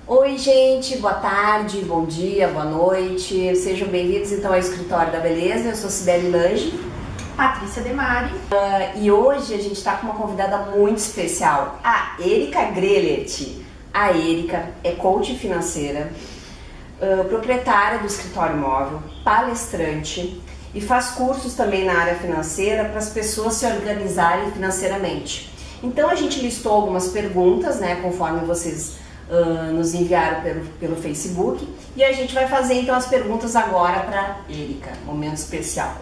Oi gente, boa tarde, bom dia, boa noite, sejam bem-vindos então ao Escritório da Beleza. Eu sou Cibele Lange, Patrícia Demari, e hoje a gente está com uma convidada muito especial, a Erika Grelert. A Erika é coach financeira, proprietária do escritório móvel, palestrante e faz cursos também na área financeira para as pessoas se organizarem financeiramente. Então a gente listou algumas perguntas, né, conforme vocês nos enviaram pelo Facebook, e a gente vai fazer então as perguntas agora para Erika, momento especial.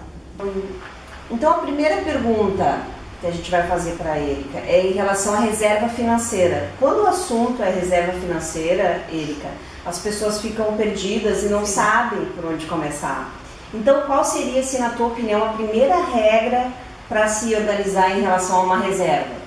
Então a primeira pergunta que a gente vai fazer para a Erika é em relação à reserva financeira. Quando o assunto é reserva financeira, Erika, as pessoas ficam perdidas e não sabem por onde começar. Então qual seria, assim, na tua opinião, a primeira regra para se organizar em relação a uma reserva?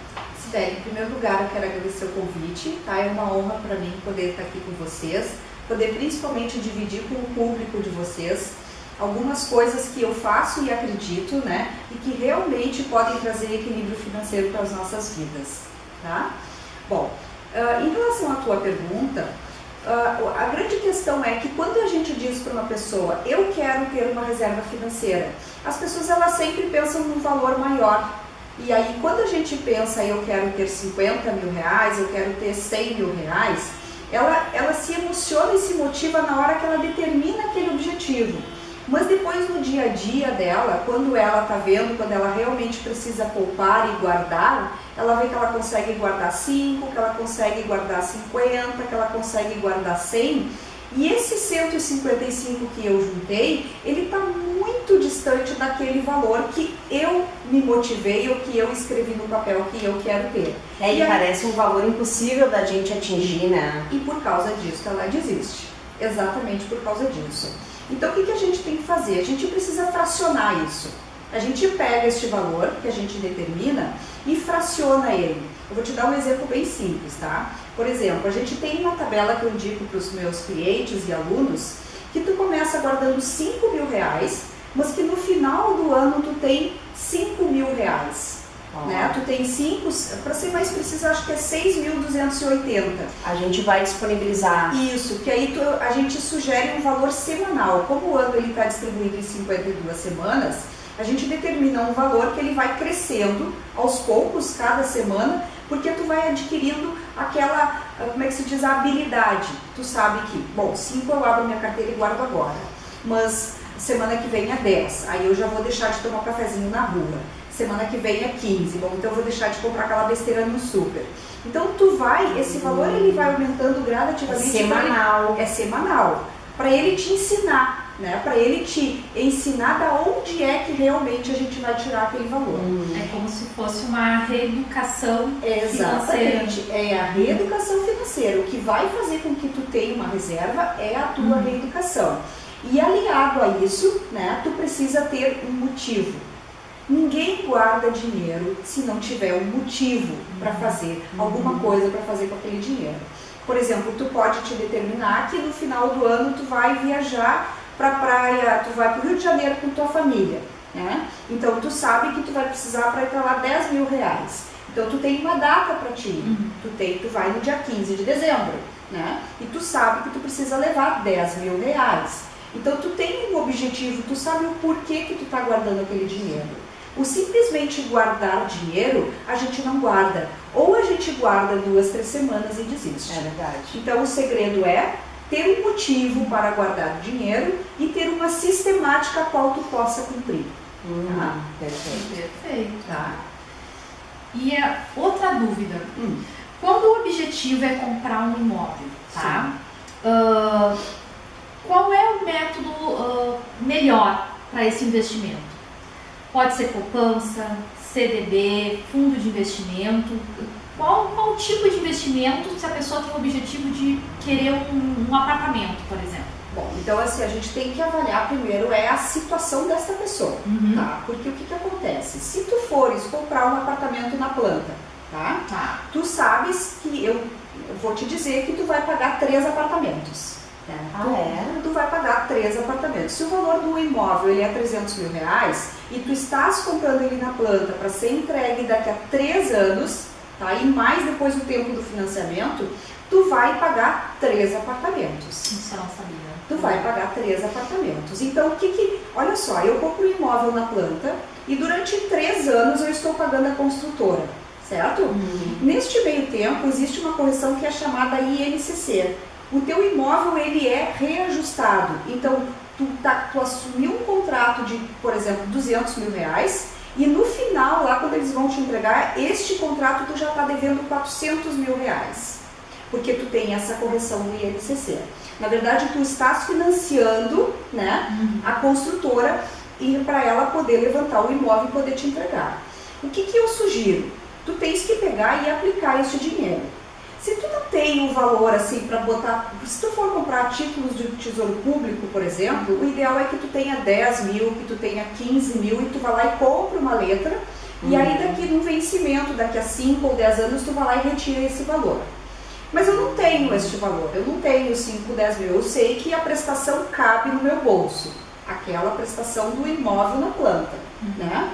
Em primeiro lugar, eu quero agradecer o convite, tá? É uma honra para mim poder estar aqui com vocês, poder principalmente dividir com o público de vocês algumas coisas que eu faço e acredito, né? E que realmente podem trazer equilíbrio financeiro para as nossas vidas, tá? Bom, em relação à tua pergunta, a grande questão é que quando a gente diz para uma pessoa, eu quero ter uma reserva financeira, as pessoas elas sempre pensam num valor maior. E aí, quando a gente pensa, eu quero ter 50 mil reais, eu quero ter 100 mil reais, ela se emociona e se motiva na hora que ela determina aquele objetivo. Mas depois, no dia a dia dela, quando ela está vendo, quando ela realmente precisa poupar e guardar, ela vê que ela consegue guardar 5, que ela consegue guardar 50, que ela consegue guardar 100. E esse 155 que eu juntei, ele está muito distante daquele valor que eu me motivei ou que eu escrevi no papel que eu quero ter. E parece um valor impossível da gente atingir, né? E por causa disso ela desiste. Exatamente por causa disso. Então o que a gente tem que fazer? A gente precisa fracionar isso. A gente pega este valor que a gente determina e fraciona ele. Eu vou te dar um exemplo bem simples, tá? Por exemplo, a gente tem uma tabela que eu indico para os meus clientes e alunos, que tu começa guardando 5 mil reais, mas que no final do ano tu tem 5 mil reais. Né? Tu tem 5, para ser mais preciso, acho que é 6.280. A gente vai disponibilizar. Isso, que aí a gente sugere um valor semanal. Como o ano ele está distribuído em 52 semanas, a gente determina um valor que ele vai crescendo aos poucos, cada semana, porque tu vai adquirindo aquela, como é que se diz, a habilidade. Tu sabe que, bom, 5 eu abro minha carteira e guardo agora, mas semana que vem é 10, aí eu já vou deixar de tomar um cafezinho na rua. Semana que vem é 15, bom, então eu vou deixar de comprar aquela besteira no super. Então tu vai, esse valor ele vai aumentando gradativamente. É semanal. É semanal, para ele te ensinar, né? Para ele te ensinar da onde é que realmente a gente vai tirar aquele valor. É como se fosse uma reeducação Exatamente, financeira. é a reeducação financeira. O que vai fazer com que tu tenha uma reserva é a tua reeducação. E aliado a isso, né, tu precisa ter um motivo. Ninguém guarda dinheiro se não tiver um motivo para fazer alguma coisa para fazer com aquele dinheiro. Por exemplo, tu pode te determinar que no final do ano tu vai viajar para a praia, tu vai para o Rio de Janeiro com tua família, né? Então tu sabe que tu vai precisar para ir para lá 10 mil reais. Então tu tem uma data para ti ir. Tu vai no dia 15 de dezembro, né? E tu sabe que tu precisa levar 10 mil reais. Então tu tem um objetivo, tu sabe o porquê que tu está guardando aquele dinheiro. O simplesmente guardar dinheiro, a gente não guarda. Ou a gente guarda 2, 3 semanas e desiste. É verdade. Então o segredo é ter um motivo para guardar dinheiro e ter uma sistemática a qual tu possa cumprir. Tá? Perfeito. Tá? E outra dúvida. Quando o objetivo é comprar um imóvel, tá? Qual é o método melhor para esse investimento? Pode ser poupança, CDB, fundo de investimento. Qual tipo de investimento se a pessoa tem o objetivo de querer um apartamento, por exemplo? Bom, então assim, a gente tem que avaliar primeiro a situação dessa pessoa, tá? Porque o que acontece? Se tu fores comprar um apartamento na planta, tá? Tu sabes que eu vou te dizer que tu vai pagar 3 apartamentos. Tu vai pagar 3 apartamentos. Se o valor do imóvel ele é 300 mil reais e tu estás comprando ele na planta para ser entregue daqui a 3 anos, tá? E mais depois do tempo do financiamento, tu vai pagar 3 apartamentos. Isso eu não sabia. Tu vai pagar 3 apartamentos. Então, olha só, eu compro um imóvel na planta e durante 3 anos eu estou pagando a construtora, certo? Neste meio tempo, existe uma correção que é chamada INCC. O teu imóvel, ele é reajustado. Então, tu assumiu um contrato de, por exemplo, 200 mil reais e no final, lá quando eles vão te entregar, este contrato tu já está devendo 400 mil reais. Porque tu tem essa correção do INCC. Na verdade, tu estás financiando, né, a construtora e para ela poder levantar o imóvel e poder te entregar. O que eu sugiro? Tu tens que pegar e aplicar esse dinheiro. Se tu não tem o valor assim para botar, se tu for comprar títulos do Tesouro Público, por exemplo, o ideal é que tu tenha 10 mil, que tu tenha 15 mil e tu vai lá e compra uma letra e aí daqui no vencimento, daqui a 5 ou 10 anos, tu vai lá e retira esse valor. Mas eu não tenho este valor, eu não tenho 5, 10 mil, eu sei que a prestação cabe no meu bolso, aquela prestação do imóvel na planta, né?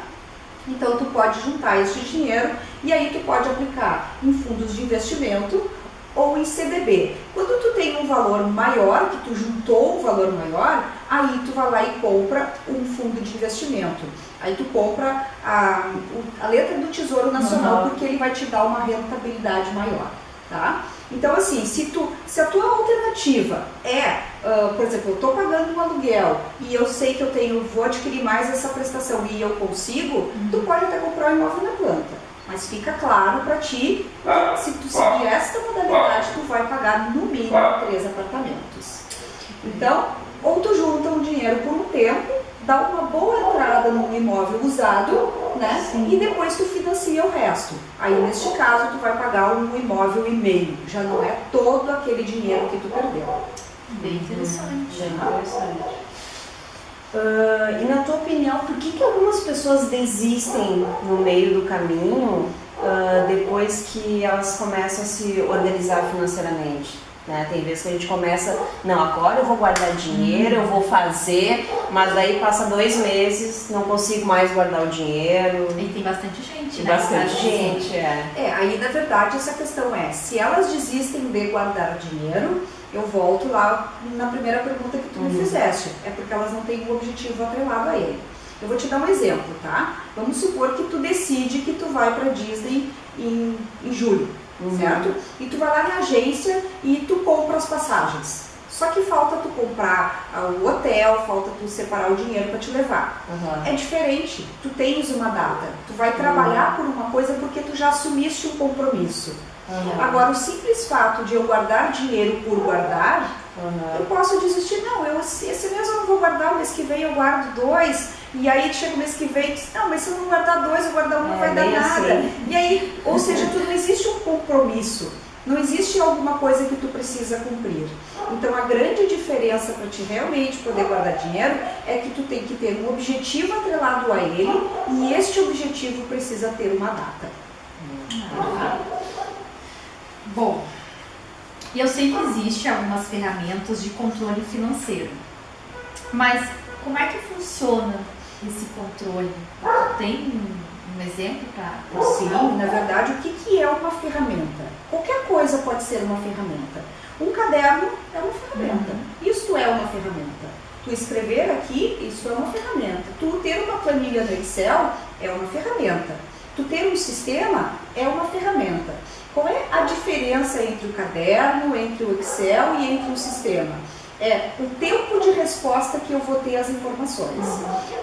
Então tu pode juntar este dinheiro e aí tu pode aplicar em fundos de investimento ou em CDB. Quando tu tem um valor maior, que tu juntou um valor maior, aí tu vai lá e compra um fundo de investimento. Aí tu compra a letra do Tesouro Nacional, porque ele vai te dar uma rentabilidade maior, tá? Então assim, se a tua alternativa é, por exemplo, eu estou pagando um aluguel e eu sei que vou adquirir mais essa prestação e eu consigo, tu pode até comprar um imóvel na planta. Mas fica claro para ti que se tu seguir esta modalidade, tu vai pagar no mínimo 3 apartamentos. Então, ou tu junta um dinheiro por um tempo, dá uma boa entrada num imóvel usado, né? Sim. E depois tu financia o resto. Aí neste caso tu vai pagar um imóvel e meio, já não é todo aquele dinheiro que tu perdeu. Bem interessante. Bem interessante. E na tua opinião, por que algumas pessoas desistem no meio do caminho depois que elas começam a se organizar financeiramente? Né? Tem vezes que a gente começa, não, agora eu vou guardar dinheiro, eu vou fazer, mas daí passa 2 meses, não consigo mais guardar o dinheiro. E tem bastante gente, tem né? Bastante gente, aí na verdade essa questão se elas desistem de guardar dinheiro, eu volto lá na primeira pergunta que tu me fizeste, é porque elas não têm um objetivo atrelado a ele. Eu vou te dar um exemplo, tá? Vamos supor que tu decide que tu vai para Disney em julho. Certo? E tu vai lá na agência e tu compra as passagens. Só que falta tu comprar o hotel, falta tu separar o dinheiro para te levar. É diferente, tu tens uma data, tu vai trabalhar por uma coisa porque tu já assumiste um compromisso. Agora, o simples fato de eu guardar dinheiro por guardar, eu posso desistir. Não, esse mês eu não vou guardar, o mês que vem eu guardo 2. E aí chega o mês que vem, não, mas se eu não guardar 2, eu guardar 1 não vai dar nada. Assim. E aí, ou seja, não existe um compromisso, não existe alguma coisa que tu precisa cumprir. Então a grande diferença para te realmente poder guardar dinheiro é que tu tem que ter um objetivo atrelado a ele e este objetivo precisa ter uma data. Bom, eu sei que existem algumas ferramentas de controle financeiro, mas como é que funciona esse controle? Tem um exemplo para... Sim, na verdade, o que é uma ferramenta? Qualquer coisa pode ser uma ferramenta. Um caderno é uma ferramenta. Isto é uma ferramenta. Tu escrever aqui, isso é uma ferramenta. Tu ter uma planilha no Excel é uma ferramenta. Tu ter um sistema é uma ferramenta. Qual é a diferença entre o caderno, entre o Excel e entre o sistema? É o tempo de resposta que eu vou ter as informações.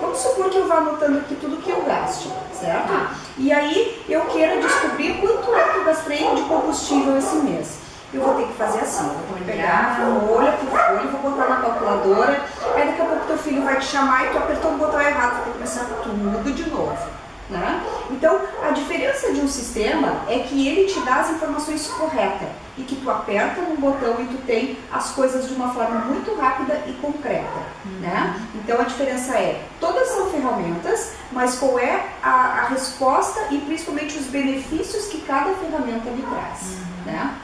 Vamos supor que eu vá anotando aqui tudo que eu gasto, certo? E aí eu queira descobrir quanto é que eu gastei de combustível esse mês. Eu vou ter que fazer assim, vou pegar a folha por folha, vou botar na calculadora, aí daqui a pouco teu filho vai te chamar e tu apertou o botão errado, vai ter que começar tudo de novo. Né? Então, a diferença de um sistema é que ele te dá as informações corretas e que tu aperta num botão e tu tem as coisas de uma forma muito rápida e concreta. Né? Então, a diferença é, todas são ferramentas, mas qual é a resposta e principalmente os benefícios que cada ferramenta lhe traz. Né?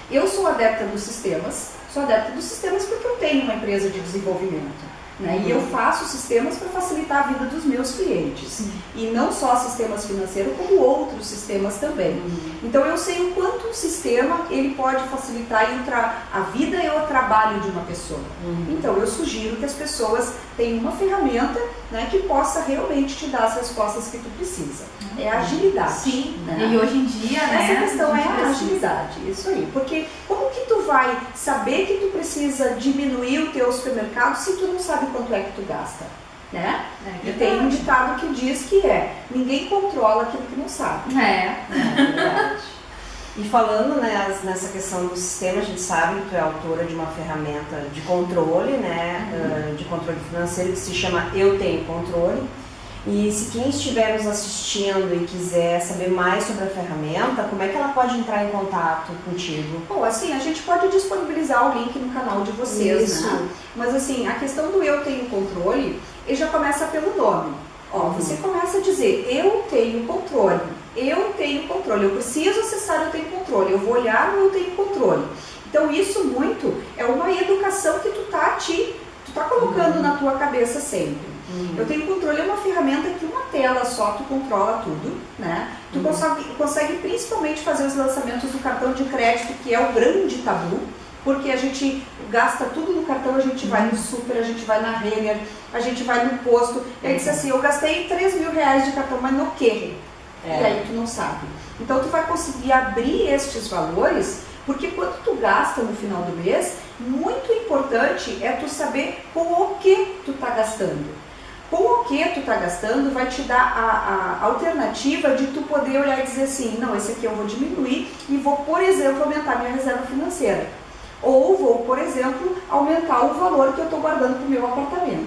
Eu sou adepta dos sistemas porque eu tenho uma empresa de desenvolvimento. né? E eu faço sistemas para facilitar a vida dos meus clientes. E não só sistemas financeiros, como outros sistemas também. Então eu sei o quanto um sistema ele pode facilitar a vida e o trabalho de uma pessoa. Então eu sugiro que as pessoas tenham uma ferramenta, né, que possa realmente te dar as respostas que tu precisa. É a agilidade. Sim, né? E hoje em dia, né? Essa questão é a precisa. agilidade, isso aí. Porque como que tu vai saber que tu precisa diminuir o teu supermercado se tu não sabe quanto é que tu gasta? Né? E tem um ditado que diz que ninguém controla aquilo que não sabe. É verdade. E falando, né, nessa questão do sistema, a gente sabe que tu é autora de uma ferramenta de controle, né, de controle financeiro, que se chama Eu Tenho Controle. E se quem estiver nos assistindo e quiser saber mais sobre a ferramenta, como é que ela pode entrar em contato contigo? Bom, assim, a gente pode disponibilizar o link no canal de vocês, né? Mas assim, a questão do Eu Tenho Controle, ele já começa pelo nome. Ó, você começa a dizer, eu tenho controle, eu tenho controle, eu preciso acessar Eu Tenho Controle, eu vou olhar no Eu Tenho Controle. Então isso muito é uma educação que tu tá colocando na tua cabeça sempre. Eu Tenho Controle é uma ferramenta que uma tela só tu controla tudo, né? Tu consegue principalmente fazer os lançamentos do cartão de crédito, que é o grande tabu, porque a gente gasta tudo no cartão, a gente vai no super, a gente vai na Renner, a gente vai no posto, e aí diz assim, eu gastei 3 mil reais de cartão, mas no quê? E aí tu não sabe. Então tu vai conseguir abrir estes valores, porque quando tu gasta no final do mês, muito importante é tu saber com o que tu tá gastando. Com o que tu tá gastando vai te dar a alternativa de tu poder olhar e dizer assim, não, esse aqui eu vou diminuir e vou, por exemplo, aumentar minha reserva financeira. Ou vou, por exemplo, aumentar o valor que eu estou guardando para o meu apartamento.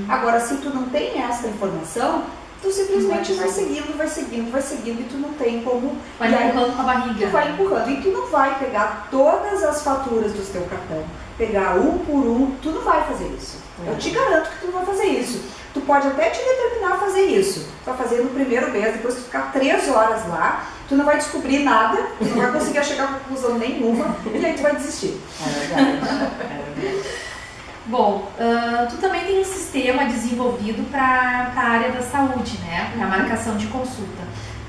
Agora, se tu não tem essa informação, tu simplesmente vai seguindo e tu não tem como... Vai empurrando com a barriga. Tu vai empurrando e tu não vai pegar todas as faturas do teu cartão, pegar um por um, tu não vai fazer isso. Eu te garanto que tu não vai fazer isso. Tu pode até te determinar a fazer isso. Tu vai fazer no primeiro mês, depois tu ficar 3 horas lá, tu não vai descobrir nada, tu não vai conseguir chegar a conclusão nenhuma e aí tu vai desistir. É verdade. Bom, tu também tem um sistema desenvolvido para a área da saúde, né? Para a marcação de consulta.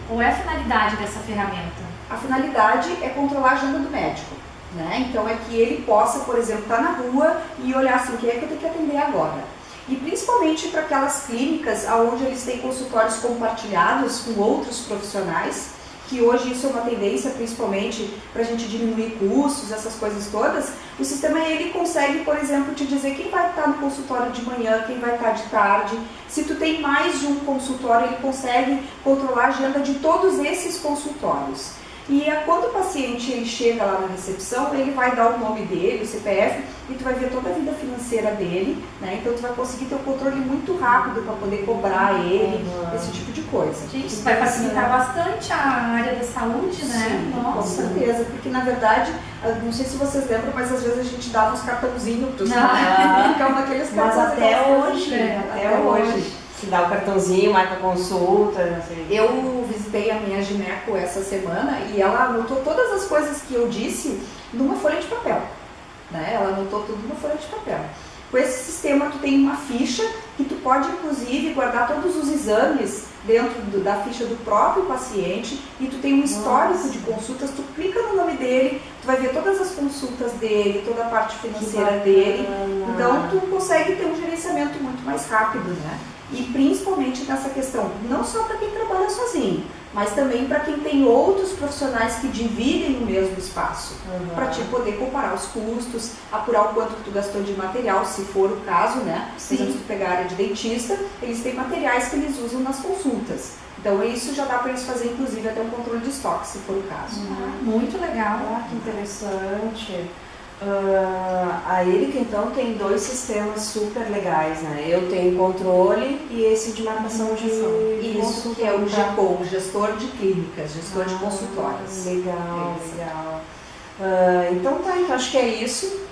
Qual é a finalidade dessa ferramenta? A finalidade é controlar a agenda do médico, né? Então é que ele possa, por exemplo, estar na rua e olhar assim, quem é que eu tenho que atender agora? E principalmente para aquelas clínicas onde eles têm consultórios compartilhados com outros profissionais, que hoje isso é uma tendência principalmente para a gente diminuir custos, essas coisas todas, o sistema ele consegue, por exemplo, te dizer quem vai estar no consultório de manhã, quem vai estar de tarde. Se tu tem mais de um consultório, ele consegue controlar a agenda de todos esses consultórios. E quando o paciente ele chega lá na recepção, ele vai dar o nome dele, o CPF, e tu vai ver toda a vida financeira dele, né? Então tu vai conseguir ter um controle muito rápido para poder cobrar ele, esse tipo de coisa. Gente, isso vai facilitar bastante a área da saúde, né? Sim, Nossa. com certeza, porque na verdade, não sei se vocês lembram, mas às vezes a gente dava uns cartãozinhos para os ficavam naqueles Mas cartões. até hoje, até hoje. Se dá o cartãozinho, marca consulta, não sei. Eu visitei a minha gineco essa semana e ela anotou todas as coisas que eu disse numa folha de papel. Né? Ela anotou tudo numa folha de papel. Com esse sistema tu tem uma ficha que tu pode inclusive guardar todos os exames dentro da ficha do próprio paciente e tu tem um histórico de consultas, tu clica no nome dele, tu vai ver todas as consultas dele, toda a parte financeira dele. Então tu consegue ter um gerenciamento muito mais rápido, né? E principalmente nessa questão, não só para quem trabalha sozinho, mas também para quem tem outros profissionais que dividem o mesmo espaço, para te poder comparar os custos, apurar o quanto que tu gastou de material, se for o caso, né? Por exemplo, se tu pegar a área de dentista, eles têm materiais que eles usam nas consultas. Então isso já dá para eles fazer, inclusive, até um controle de estoque, se for o caso. Muito legal. Que interessante. A Erika então tem 2 sistemas super legais, né? Eu tenho controle e esse de marcação de Isso, consulta, que é o GECOM, gestor de clínicas, gestor de consultórios. Legal, legal. Então tá, então acho que é isso.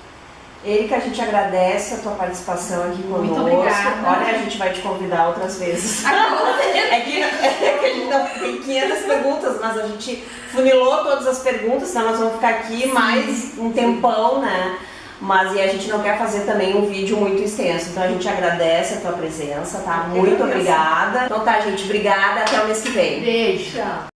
Erika, a gente agradece a tua participação aqui conosco. Muito obrigada. Olha, a gente vai te convidar outras vezes. É que a gente não tem 500 perguntas, mas a gente funilou todas as perguntas, senão nós vamos ficar aqui mais um tempão, né? mas e a gente não quer fazer também um vídeo muito extenso, então a gente agradece a tua presença, tá? Muito obrigada. Então tá, gente, obrigada, até o mês que vem. Beijo. Tchau.